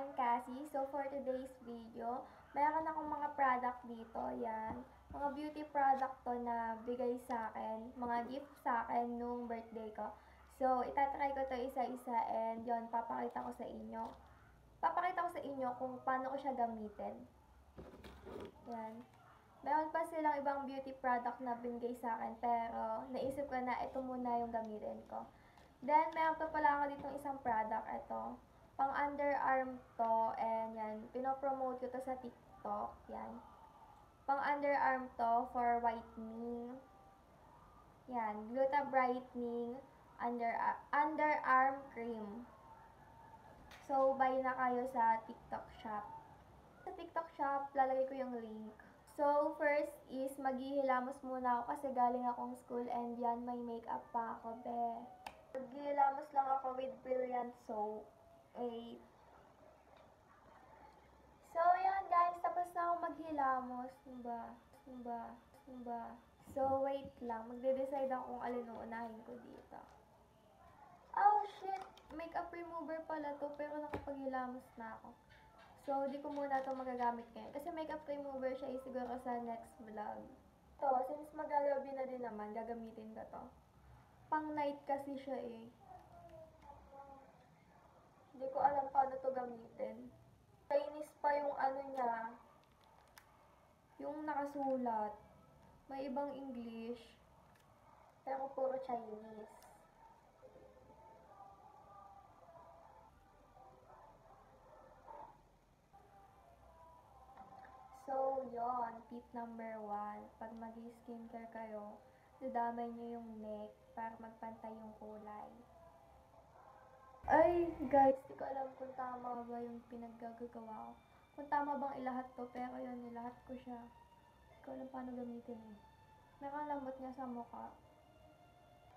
I'm Cassie. So, for today's video, mayroon akong mga product dito. Yan. Mga beauty product to na bigay sa akin. Mga gift sa akin nung birthday ko. So, itatry ko to isa-isa and yon papakita ko sa inyo. Papakita ko sa inyo kung paano ko siya gamitin. Yan. Meron pa silang ibang beauty product na binigay sa akin pero naisip ko na ito muna yung gamitin ko. Then, meron pa pala ako ditong isang product. Ito. Pang underarm to, and yan, pinopromote ko to sa TikTok, yan. Pang underarm to for whitening. Yan, Gluta Brightening underarm cream. So, buy na kayo sa TikTok shop. Sa TikTok shop, lalagay ko yung link. So, first is, maghihilamos muna ako kasi galing akong school and yan, may makeup pa ako, be. Maghihilamos lang ako with Brilliant Soap. 8. So, yun guys. Tapos na ako maghilamos. So, wait lang. Magde-decide ako kung alin ang unahin ko dito. Oh, shit! Makeup remover pala to, pero nakapaghilamos na ako. So, di ko muna to magagamit ngayon. Kasi makeup remover siya siguro sa next vlog. To, since magagabi na din naman, gagamitin ko to. Pang night kasi siya eh. Hindi ko alam paano to gamitin. Chinese pa yung ano niya. Yung nakasulat. May ibang English. Pero puro Chinese. So, yon tip number 1. Pag mag-skincare kayo, dadamay nyo yung neck para magpantay yung kulay. Ay, guys, di ko alam kung tama ba yung pinaggagawa ko. Kung tama bang ilahat to, pero yun, ilahat ko siya. Di ko alam paano gamitin eh. Meron lambot niya sa mukha.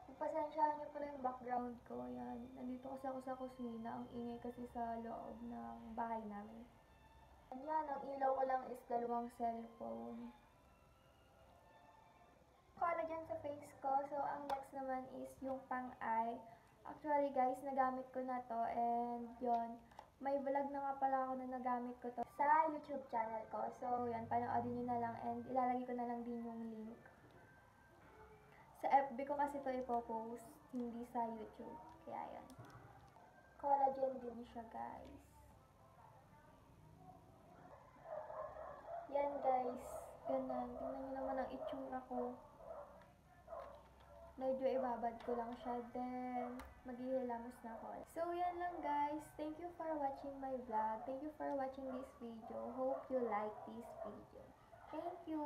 Pagpasensyahan niyo pala yung background ko, yan. Nandito kasi ako sa kusina, ang ingay kasi sa loob ng bahay namin. Yan, ang ilaw ko lang is 2 cellphone. Collagen sa face ko, so ang next naman is yung pang-eye. Actually guys, nagamit ko na to and yon may vlog na nga pala ako na nagamit ko to sa YouTube channel ko. So yan, panoodin nyo na lang and ilalagay ko na lang din yung link. Sa FB ko kasi to ipopost, hindi sa YouTube. Kaya yan. Collagen din siya guys. Yan guys. Ganun. Tingnan nyo naman ang itsura ko. Medyo ibabad ko lang siya, then maghihilamos na ako. So, yan lang guys. Thank you for watching my vlog. Thank you for watching this video. Hope you like this video. Thank you!